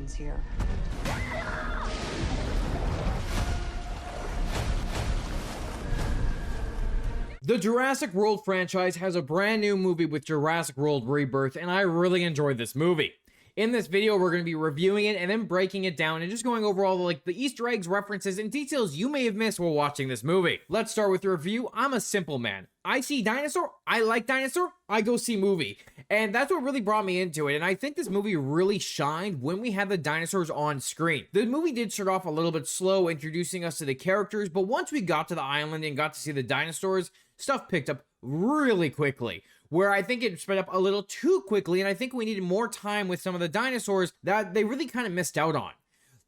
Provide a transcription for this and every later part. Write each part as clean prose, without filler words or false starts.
happens here. The Jurassic World franchise has a brand new movie with Jurassic World Rebirth, and I really enjoyed this movie. In this video, we're going to be reviewing it and then breaking it down and just going over all the Easter eggs, references, and details you may have missed while watching this movie. Let's start with the review. I'm a simple man. I see dinosaur, I like dinosaur, I go see movie. And that's what really brought me into it. And I think this movie really shined when we had the dinosaurs on screen. The movie did start off a little bit slow, introducing us to the characters, but once we got to the island and got to see the dinosaurs, stuff picked up really quickly. Where I think it sped up a little too quickly, and I think we needed more time with some of the dinosaurs that they really kind of missed out on.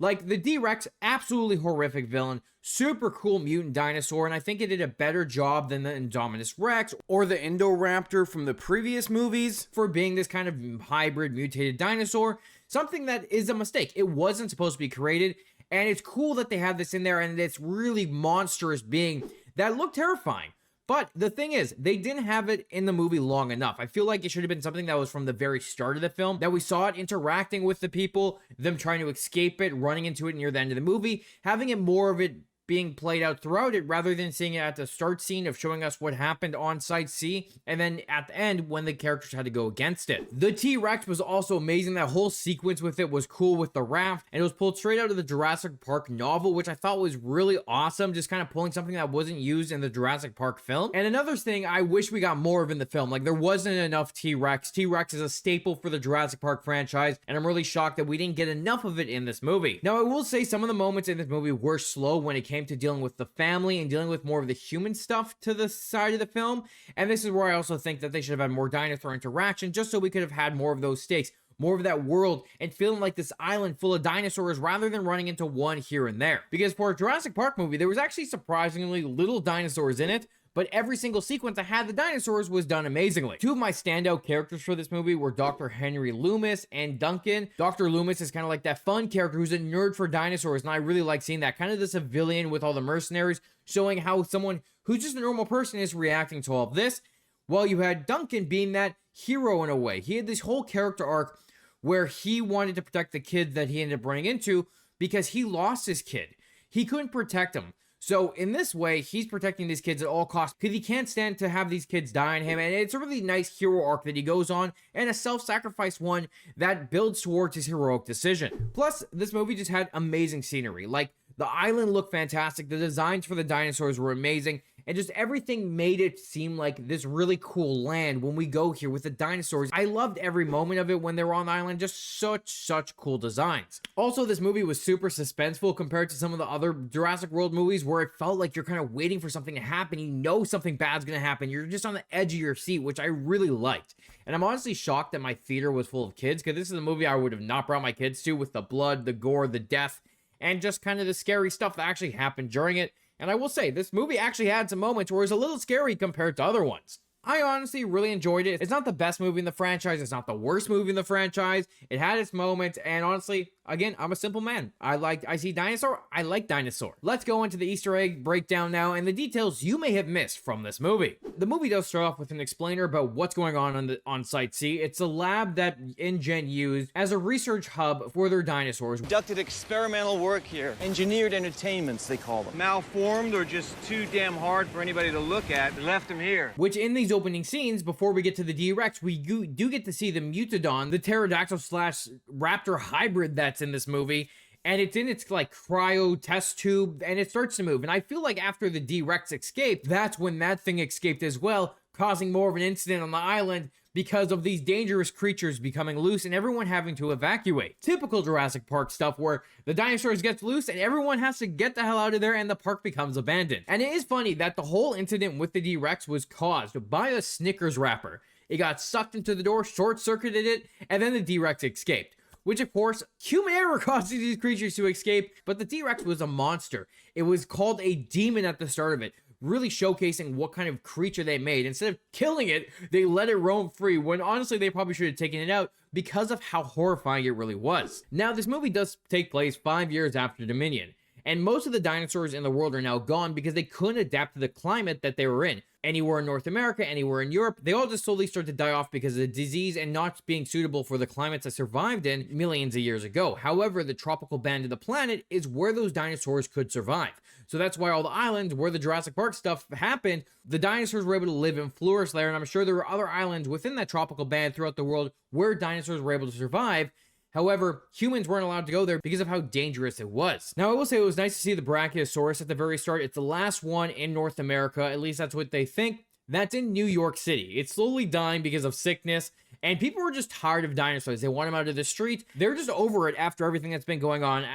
Like the D-Rex, absolutely horrific villain, super cool mutant dinosaur, and I think it did a better job than the Indominus Rex or the Indoraptor from the previous movies for being this kind of hybrid mutated dinosaur, something that is a mistake. It wasn't supposed to be created, and it's cool that they have this in there, and it's really monstrous being that looked terrifying. But the thing is, they didn't have it in the movie long enough. I feel like it should have been something that was from the very start of the film, that we saw it interacting with the people, them trying to escape it, running into it near the end of the movie, having it more of it being played out throughout it rather than seeing it at the start scene of showing us what happened on Site C, and then at the end when the characters had to go against it. The T-Rex was also amazing. That whole sequence with it was cool with the raft, and it was pulled straight out of the Jurassic Park novel, which I thought was really awesome, just kind of pulling something that wasn't used in the Jurassic Park film. And another thing I wish we got more of in the film, like there wasn't enough T-Rex. T-Rex is a staple for the Jurassic Park franchise, and I'm really shocked that we didn't get enough of it in this movie. Now I will say some of the moments in this movie were slow when it came to dealing with the family and dealing with more of the human stuff to the side of the film. And this is where I also think that they should have had more dinosaur interaction, just so we could have had more of those stakes, more of that world, and feeling like this island full of dinosaurs rather than running into one here and there. Because for a Jurassic Park movie, there was actually surprisingly little dinosaurs in it, but every single sequence that had the dinosaurs was done amazingly. Two of my standout characters for this movie were Dr. Henry Loomis and Duncan. Dr. Loomis is kind of like that fun character who's a nerd for dinosaurs, and I really like seeing that. Kind of the civilian with all the mercenaries, showing how someone who's just a normal person is reacting to all of this. While you had Duncan being that hero in a way. He had this whole character arc where he wanted to protect the kids that he ended up running into because he lost his kid. He couldn't protect him. So in this way, he's protecting these kids at all costs because he can't stand to have these kids die on him. And it's a really nice hero arc that he goes on, and a self-sacrifice one that builds towards his heroic decision. Plus, this movie just had amazing scenery. Like, the island looked fantastic. The designs for the dinosaurs were amazing. And just everything made it seem like this really cool land when we go here with the dinosaurs. I loved every moment of it when they were on the island. Just such cool designs. Also, this movie was super suspenseful compared to some of the other Jurassic World movies where it felt like you're kind of waiting for something to happen. You know something bad's gonna happen. You're just on the edge of your seat, which I really liked. And I'm honestly shocked that my theater was full of kids, because this is a movie I would have not brought my kids to, with the blood, the gore, the death, and just kind of the scary stuff that actually happened during it. And I will say, this movie actually had some moments where it was a little scary compared to other ones. I honestly really enjoyed it. It's not the best movie in the franchise. It's not the worst movie in the franchise. It had its moments, and honestly, again, I'm a simple man. I see dinosaur, I like dinosaur. Let's go into the Easter egg breakdown now and the details you may have missed from this movie. The movie does start off with an explainer about what's going on Site C. It's a lab that InGen used as a research hub for their dinosaurs. Conducted experimental work here. Engineered entertainments, they call them. Malformed or just too damn hard for anybody to look at. They left them here. Which in these opening scenes, before we get to the D-Rex, we do get to see the Mutodon, the pterodactyl slash raptor hybrid that's in this movie, and it's in its like cryo test tube, and it starts to move. And I feel like after the D-Rex escaped, that's when that thing escaped as well, causing more of an incident on the island because of these dangerous creatures becoming loose and everyone having to evacuate. Typical Jurassic Park stuff where the dinosaurs get loose and everyone has to get the hell out of there and the park becomes abandoned. And it is funny that the whole incident with the D-Rex was caused by a Snickers wrapper. It got sucked into the door, short-circuited it, and then the D-Rex escaped. Which, of course, human error causes these creatures to escape, but the T-Rex was a monster. It was called a demon at the start of it, really showcasing what kind of creature they made. Instead of killing it, they let it roam free, when honestly they probably should have taken it out because of how horrifying it really was. Now, this movie does take place 5 years after Dominion, And most of the dinosaurs in the world are now gone because they couldn't adapt to the climate that they were in. Anywhere in North America, anywhere in Europe, they all just slowly start to die off because of the disease and not being suitable for the climates that survived in millions of years ago. However, the tropical band of the planet is where those dinosaurs could survive. So that's why all the islands where the Jurassic Park stuff happened, the dinosaurs were able to live and flourish there. And I'm sure there were other islands within that tropical band throughout the world where dinosaurs were able to survive. However, humans weren't allowed to go there because of how dangerous it was. Now, I will say it was nice to see the Brachiosaurus at the very start. It's the last one in North America. At least that's what they think. That's in New York City. It's slowly dying because of sickness, and people were just tired of dinosaurs. They want them out of the street. They're just over it after everything that's been going on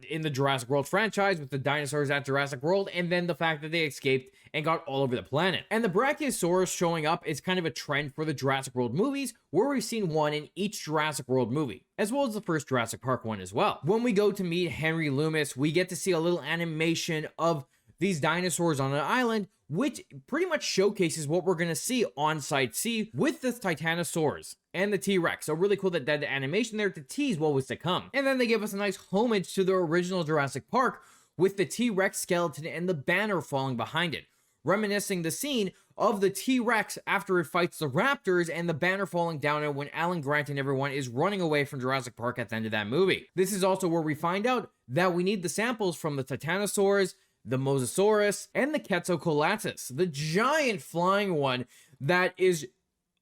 in the Jurassic World franchise with the dinosaurs at Jurassic World, and then the fact that they escaped and got all over the planet. And the Brachiosaurus showing up is kind of a trend for the Jurassic World movies, where we've seen one in each Jurassic World movie, as well as the first Jurassic Park one as well. When we go to meet Henry Loomis, we get to see a little animation of these dinosaurs on an island, which pretty much showcases what we're going to see on Site C with the Titanosaurs and the T-Rex. So really cool that that animation there to tease what was to come. And then they give us a nice homage to the original Jurassic Park with the T-Rex skeleton and the banner falling behind it, reminiscing the scene of the T-Rex after it fights the raptors and the banner falling down and when Alan Grant and everyone is running away from Jurassic Park at the end of that movie. This is also where we find out that we need the samples from the Titanosaurs, the Mosasaurus, and the Quetzalcoatlus, the giant flying one that is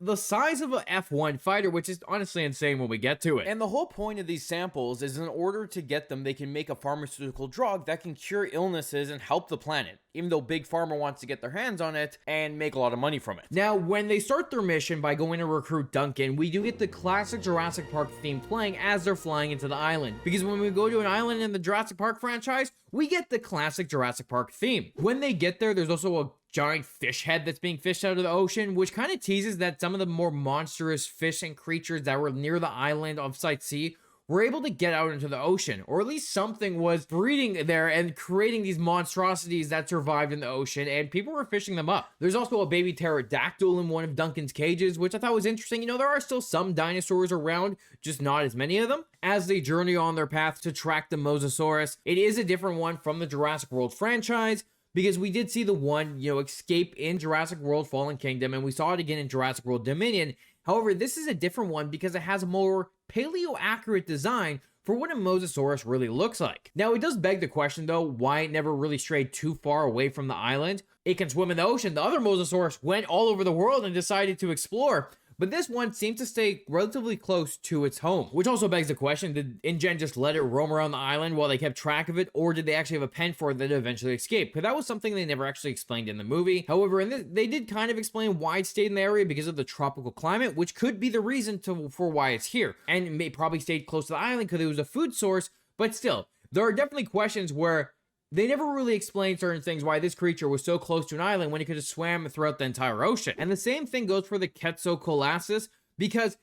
the size of a F1 fighter, which is honestly insane when we get to it. And the whole point of these samples is in order to get them, they can make a pharmaceutical drug that can cure illnesses and help the planet, even though Big Pharma wants to get their hands on it and make a lot of money from it. Now, when they start their mission by going to recruit Duncan, we do get the classic Jurassic Park theme playing as they're flying into the island. Because when we go to an island in the Jurassic Park franchise, we get the classic Jurassic Park theme. When they get there, there's also a giant fish head that's being fished out of the ocean, which kind of teases that some of the more monstrous fish and creatures that were near the island of Site C were able to get out into the ocean, or at least something was breeding there and creating these monstrosities that survived in the ocean, and people were fishing them up. There's also a baby pterodactyl in one of Duncan's cages, which I thought was interesting. You know, there are still some dinosaurs around, just not as many of them. As they journey on their path to track the Mosasaurus, it is a different one from the Jurassic World franchise, because we did see the one, escape in Jurassic World Fallen Kingdom, and we saw it again in Jurassic World Dominion. However, this is a different one because it has a more paleo-accurate design for what a Mosasaurus really looks like. Now, it does beg the question, though, why it never really strayed too far away from the island. It can swim in the ocean. The other Mosasaurus went all over the world and decided to explore. But this one seemed to stay relatively close to its home, which also begs the question, did InGen just let it roam around the island while they kept track of it, or did they actually have a pen for it that eventually escaped? Because that was something they never actually explained in the movie. However, in this, they did kind of explain why it stayed in the area because of the tropical climate, which could be the reason for why it's here. And it may probably stayed close to the island because it was a food source, but still, there are definitely questions where they never really explained certain things, why this creature was so close to an island when it could have swam throughout the entire ocean. And the same thing goes for the Quetzalcoatlus, because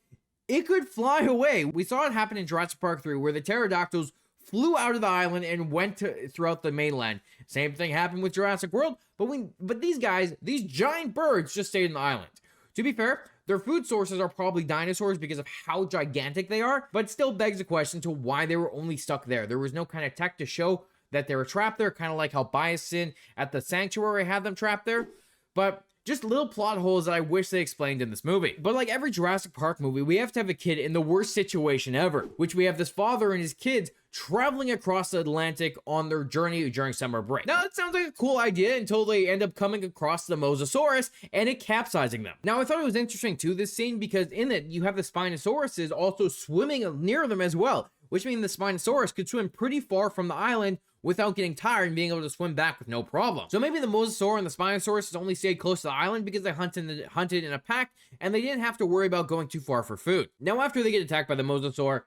it could fly away. We saw it happen in Jurassic Park 3, where the pterodactyls flew out of the island and went throughout the mainland. Same thing happened with Jurassic World, but these guys, these giant birds, just stayed in the island. To be fair, their food sources are probably dinosaurs because of how gigantic they are, but still begs the question to why they were only stuck there. There was no kind of tech to show that they were trapped there, kind of like how Bison at the Sanctuary had them trapped there. But just little plot holes that I wish they explained in this movie. But like every Jurassic Park movie, we have to have a kid in the worst situation ever, which we have this father and his kids traveling across the Atlantic on their journey during summer break. Now, that sounds like a cool idea until they end up coming across the Mosasaurus and it capsizing them. Now, I thought it was interesting too, this scene, because in it, you have the Spinosauruses also swimming near them as well, which means the Spinosaurus could swim pretty far from the island without getting tired and being able to swim back with no problem. So maybe the Mosasaur and the Spinosaurus only stayed close to the island because they hunted in a pack and they didn't have to worry about going too far for food. Now, after they get attacked by the Mosasaur,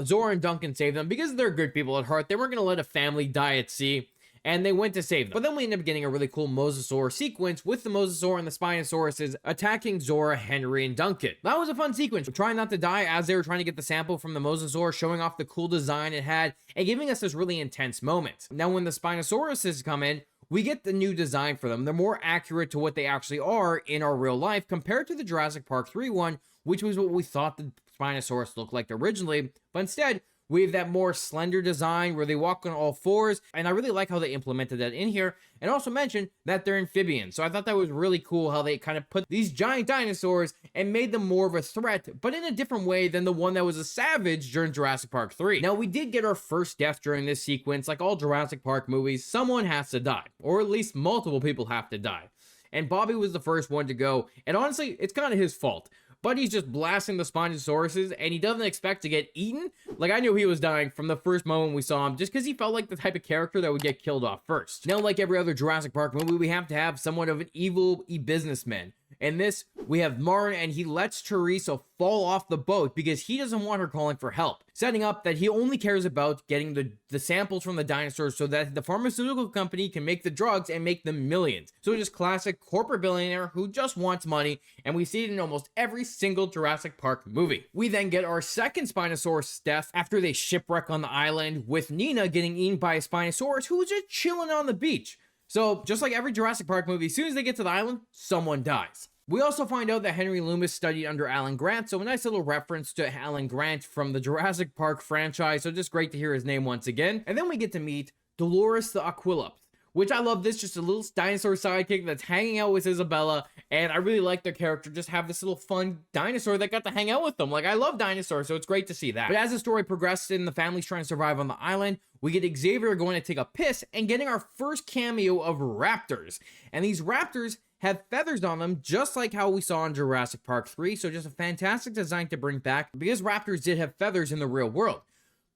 Zora and Duncan save them because they're good people at heart. They weren't going to let a family die at sea, and they went to save them. But then we end up getting a really cool Mosasaur sequence with the Mosasaur and the Spinosauruses attacking Zora, Henry, and Duncan. That was a fun sequence, trying not to die as they were trying to get the sample from the Mosasaur, showing off the cool design it had, and giving us this really intense moment. Now, when the Spinosauruses come in, we get the new design for them. They're more accurate to what they actually are in our real life compared to the Jurassic Park 3 one, which was what we thought the Spinosaurus looked like originally, but instead, We have that more slender design where they walk on all fours, and I really like how they implemented that in here, and also mentioned that they're amphibians. So I thought that was really cool how they kind of put these giant dinosaurs and made them more of a threat, but in a different way than the one that was a savage during Jurassic Park 3. Now, we did get our first death during this sequence. Like all Jurassic Park movies, someone has to die, or at least multiple people have to die. And Bobby was the first one to go, and honestly, it's kind of his fault. But he's just blasting the Spinosauruses, and he doesn't expect to get eaten. Like, I knew he was dying from the first moment we saw him, just because he felt like the type of character that would get killed off first. Now, like every other Jurassic Park movie, we have to have somewhat of an evil businessman. In this, we have Martin, and he lets Teresa fall off the boat because he doesn't want her calling for help, setting up that he only cares about getting the samples from the dinosaurs so that the pharmaceutical company can make the drugs and make them millions. So just classic corporate billionaire who just wants money, and we see it in almost every single Jurassic Park movie. We then get our second Spinosaurus death after they shipwreck on the island, with Nina getting eaten by a Spinosaurus who was just chilling on the beach. So, just like every Jurassic Park movie, as soon as they get to the island, someone dies. We also find out that Henry Loomis studied under Alan Grant, so a nice little reference to Alan Grant from the Jurassic Park franchise, so just great to hear his name once again. And then we get to meet Dolores the Aquila, which I love this, just a little dinosaur sidekick that's hanging out with Isabella, and I really like their character, just have this little fun dinosaur that got to hang out with them. Like, I love dinosaurs, so it's great to see that. But as the story progressed and the family's trying to survive on the island, we get Xavier going to take a piss and getting our first cameo of raptors. And these raptors have feathers on them, just like how we saw in Jurassic Park 3, so just a fantastic design to bring back, because raptors did have feathers in the real world.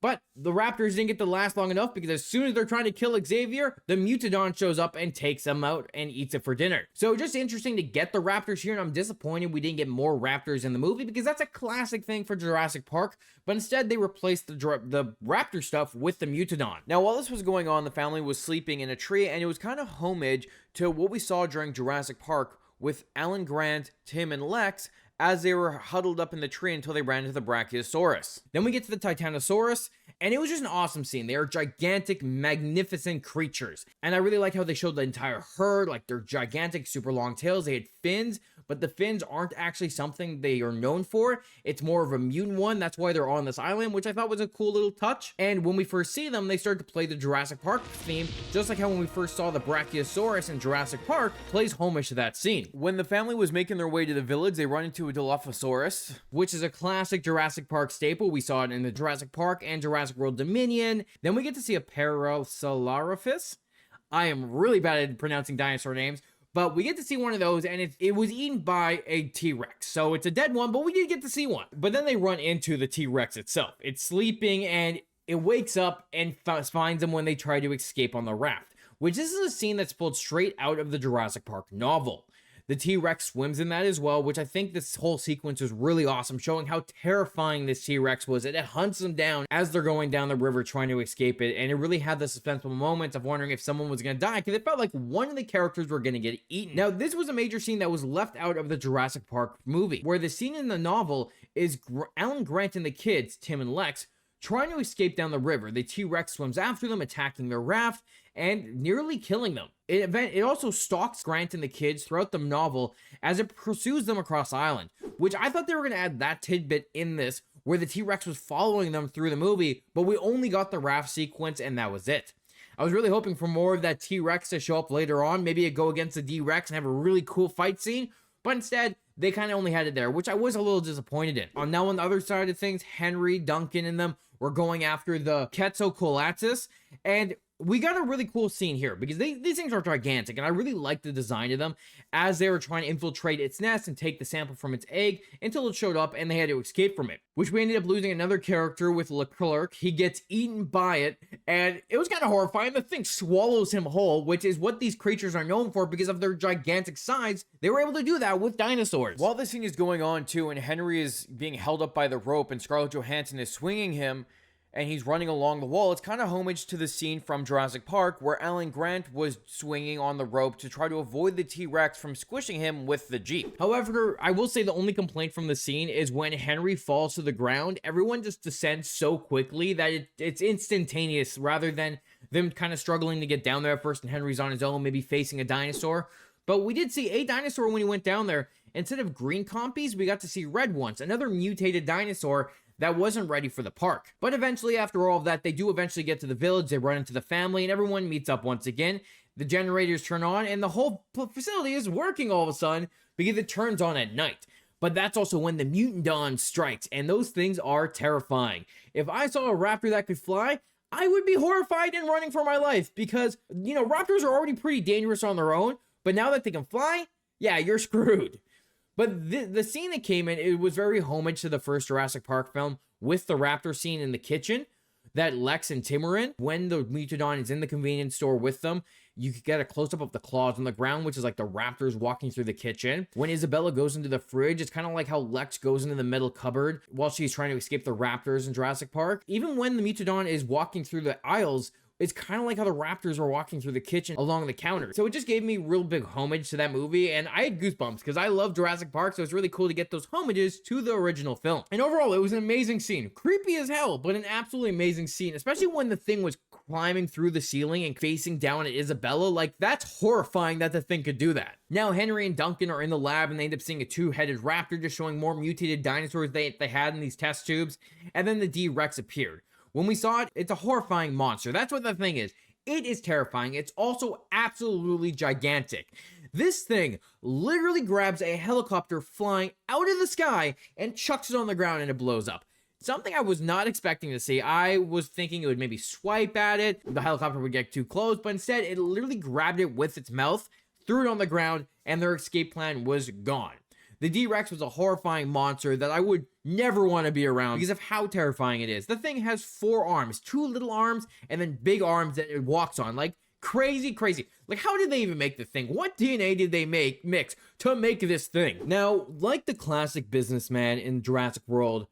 But the raptors didn't get to last long enough, because as soon as they're trying to kill Xavier, the Mutodon shows up and takes them out and eats it for dinner. So just interesting to get the raptors here, and I'm disappointed we didn't get more raptors in the movie, because that's a classic thing for Jurassic Park, but instead they replaced the raptor stuff with the Mutodon. Now, while this was going on, the family was sleeping in a tree, and it was kind of homage to what we saw during Jurassic Park with Alan Grant, Tim, and Lex, as they were huddled up in the tree until they ran into the Brachiosaurus. Then we get to the Titanosaurus, and it was just an awesome scene. They are gigantic, magnificent creatures. And I really like how they showed the entire herd, like their gigantic, super long tails. They had fins, but the fins aren't actually something they are known for. It's more of a mutant one. That's why they're on this island, which I thought was a cool little touch. And when we first see them, they start to play the Jurassic Park theme, just like how when we first saw the Brachiosaurus in Jurassic Park, plays homage to that scene. When the family was making their way to the village, they run into a Dilophosaurus, which is a classic Jurassic Park staple. We saw it in the Jurassic Park and Jurassic World Dominion. Then we get to see a Parasaurolophus. I am really bad at pronouncing dinosaur names, but we get to see one of those, and it was eaten by a T-Rex. So it's a dead one, but we did get to see one. But then they run into the T-Rex itself. It's sleeping, and it wakes up and finds them when they try to escape on the raft, which this is a scene that's pulled straight out of the Jurassic Park novel. The T-Rex swims in that as well, which I think this whole sequence was really awesome, showing how terrifying this T-Rex was. It hunts them down as they're going down the river trying to escape it, and it really had the suspenseful moment of wondering if someone was going to die, because it felt like one of the characters were going to get eaten. Now, this was a major scene that was left out of the Jurassic Park movie, where the scene in the novel is Alan Grant and the kids, Tim and Lex, trying to escape down the river. The T-Rex swims after them, attacking their raft, and nearly killing them. It also stalks Grant and the kids throughout the novel as it pursues them across the island, which I thought they were going to add that tidbit in this, where the T-Rex was following them through the movie, but we only got the raft sequence, and that was it. I was really hoping for more of that T-Rex to show up later on, maybe it go against the D-Rex and have a really cool fight scene, but instead, they kind of only had it there, which I was a little disappointed in. Now, on the other side of things, Henry, Duncan, and them were going after the Quetzalcoatlus, and we got a really cool scene here, because these things are gigantic, and I really like the design of them as they were trying to infiltrate its nest and take the sample from its egg until it showed up and they had to escape from it, which we ended up losing another character with Leclerc. He gets eaten by it, and it was kind of horrifying. The thing swallows him whole, which is what these creatures are known for because of their gigantic size. They were able to do that with dinosaurs. While this thing is going on too, and Henry is being held up by the rope and Scarlett Johansson is swinging him, and he's running along the wall, it's kind of homage to the scene from Jurassic Park where Alan Grant was swinging on the rope to try to avoid the T-Rex from squishing him with the Jeep. However, I will say the only complaint from the scene is when Henry falls to the ground, everyone just descends so quickly that it's instantaneous rather than them kind of struggling to get down there at first and Henry's on his own, maybe facing a dinosaur. But we did see a dinosaur when he went down there. Instead of green compies, we got to see red ones, another mutated dinosaur that wasn't ready for the park. But eventually, after all of that, they do eventually get to the village, they run into the family, and everyone meets up once again. The generators turn on, and the whole facility is working all of a sudden because it turns on at night. But that's also when the mutant dawn strikes, and those things are terrifying. If I saw a raptor that could fly, I would be horrified and running for my life because, you know, raptors are already pretty dangerous on their own, but now that they can fly, yeah, you're screwed. But the scene that came in, it was very homage to the first Jurassic Park film with the raptor scene in the kitchen that Lex and Tim are in. When the Megalodon is in the convenience store with them, you could get a close-up of the claws on the ground, which is like the raptors walking through the kitchen. When Isabella goes into the fridge, it's kind of like how Lex goes into the metal cupboard while she's trying to escape the raptors in Jurassic Park. Even when the Megalodon is walking through the aisles, it's kind of like how the raptors are walking through the kitchen along the counter. So it just gave me real big homage to that movie, and I had goosebumps because I love Jurassic Park, so it's really cool to get those homages to the original film. And overall, it was an amazing scene. Creepy as hell, but an absolutely amazing scene, especially when the thing was climbing through the ceiling and facing down at Isabella. Like, that's horrifying that the thing could do that. Now, Henry and Duncan are in the lab, and they end up seeing a two-headed raptor, just showing more mutated dinosaurs they had in these test tubes, and then the D-Rex appeared. When we saw it, it's a horrifying monster. That's what the thing is. It is terrifying. It's also absolutely gigantic. This thing literally grabs a helicopter flying out of the sky and chucks it on the ground and it blows up. Something I was not expecting to see. I was thinking it would maybe swipe at it, the helicopter would get too close, but instead it literally grabbed it with its mouth, threw it on the ground, and their escape plan was gone. The D-Rex was a horrifying monster that I would never want to be around because of how terrifying it is. The thing has 4 arms, 2 little arms, and then big arms that it walks on. Like, crazy. Like, how did they even make the thing? What DNA did they mix to make this thing? Now, like the classic businessman in Jurassic World,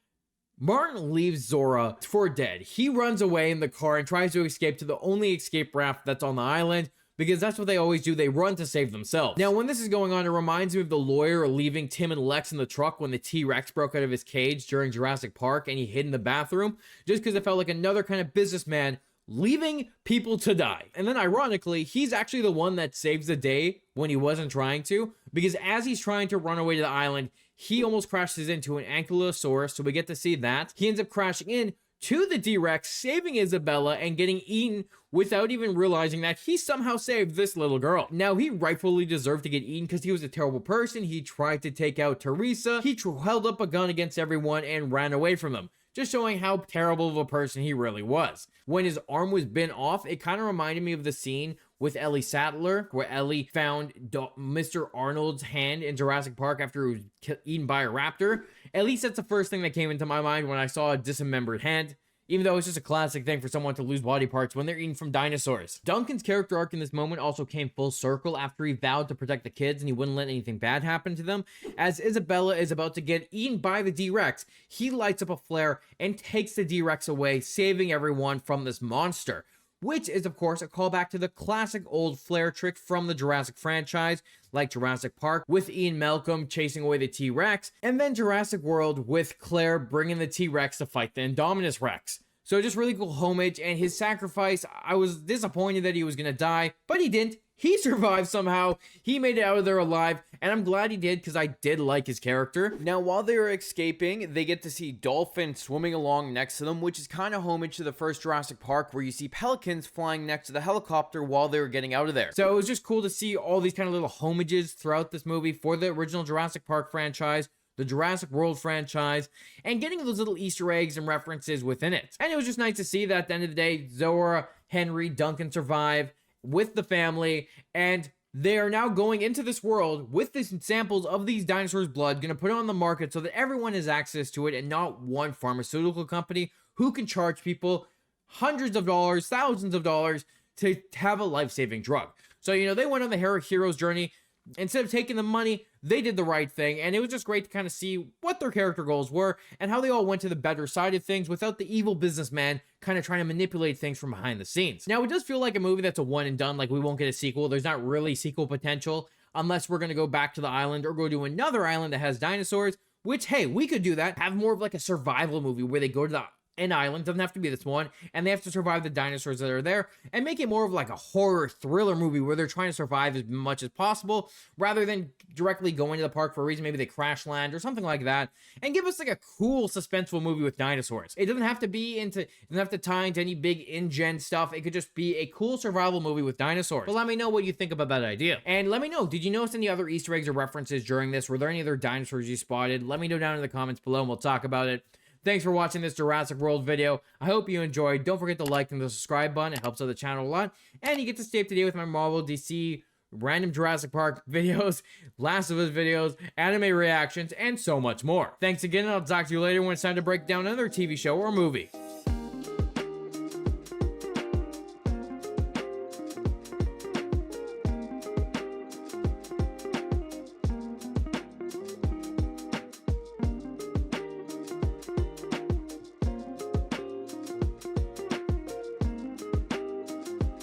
Martin leaves Zora for dead. He runs away in the car and tries to escape to the only escape raft that's on the island, because that's what they always do. They run to save themselves. Now, when this is going on, it reminds me of the lawyer leaving Tim and Lex in the truck when the T-Rex broke out of his cage during Jurassic Park and he hid in the bathroom, just because it felt like another kind of businessman leaving people to die. And then ironically, he's actually the one that saves the day when he wasn't trying to, because as he's trying to run away to the island, he almost crashes into an ankylosaurus, so we get to see that. He ends up crashing in to the D-Rex, saving Isabella and getting eaten without even realizing that he somehow saved this little girl. Now, he rightfully deserved to get eaten because he was a terrible person. He tried to take out Teresa. He held up a gun against everyone and ran away from them, just showing how terrible of a person he really was. When his arm was bent off, it kind of reminded me of the scene with Ellie Sattler, where Ellie found Mr. Arnold's hand in Jurassic Park after he was eaten by a raptor. At least that's the first thing that came into my mind when I saw a dismembered hand, even though it's just a classic thing for someone to lose body parts when they're eaten from dinosaurs. Duncan's character arc in this moment also came full circle after he vowed to protect the kids and he wouldn't let anything bad happen to them. As Isabella is about to get eaten by the D-Rex, he lights up a flare and takes the D-Rex away, saving everyone from this monster, which is, of course, a callback to the classic old flare trick from the Jurassic franchise, like Jurassic Park with Ian Malcolm chasing away the T-Rex, and then Jurassic World with Claire bringing the T-Rex to fight the Indominus Rex. So just really cool homage, and his sacrifice, I was disappointed that he was going to die, but he didn't. He survived somehow. He made it out of there alive, and I'm glad he did because I did like his character. Now, while they were escaping, they get to see dolphins swimming along next to them, which is kind of homage to the first Jurassic Park where you see pelicans flying next to the helicopter while they were getting out of there. So it was just cool to see all these kind of little homages throughout this movie for the original Jurassic Park franchise, the Jurassic World franchise, and getting those little Easter eggs and references within it. And it was just nice to see that at the end of the day, Zora, Henry, Duncan survive with the family, and they are now going into this world with these samples of these dinosaurs' blood, going to put it on the market so that everyone has access to it and not one pharmaceutical company who can charge people hundreds of dollars, thousands of dollars to have a life-saving drug. So, you know, they went on the hero's journey. Instead of taking the money, they did the right thing, and it was just great to kind of see what their character goals were and how they all went to the better side of things without the evil businessman kind of trying to manipulate things from behind the scenes. Now, it does feel like a movie that's a one and done, like we won't get a sequel. There's not really sequel potential unless we're going to go back to the island or go to another island that has dinosaurs, which, hey, we could do that. Have more of like a survival movie where they go to the an island, doesn't have to be this one, and they have to survive the dinosaurs that are there, and make it more of like a horror thriller movie where they're trying to survive as much as possible, rather than directly going to the park for a reason. Maybe they crash land or something like that, and give us like a cool, suspenseful movie with dinosaurs. It doesn't have to be into, it doesn't have to tie into any big in-gen stuff. It could just be a cool survival movie with dinosaurs. But let me know what you think about that idea. And let me know, did you notice any other Easter eggs or references during this? Were there any other dinosaurs you spotted? Let me know down in the comments below and we'll talk about it. Thanks for watching this Jurassic World video. I hope you enjoyed. Don't forget to like and the subscribe button. It helps out the channel a lot. And you get to stay up to date with my Marvel, DC, random Jurassic Park videos, Last of Us videos, anime reactions, and so much more. Thanks again, and I'll talk to you later when it's time to break down another TV show or movie.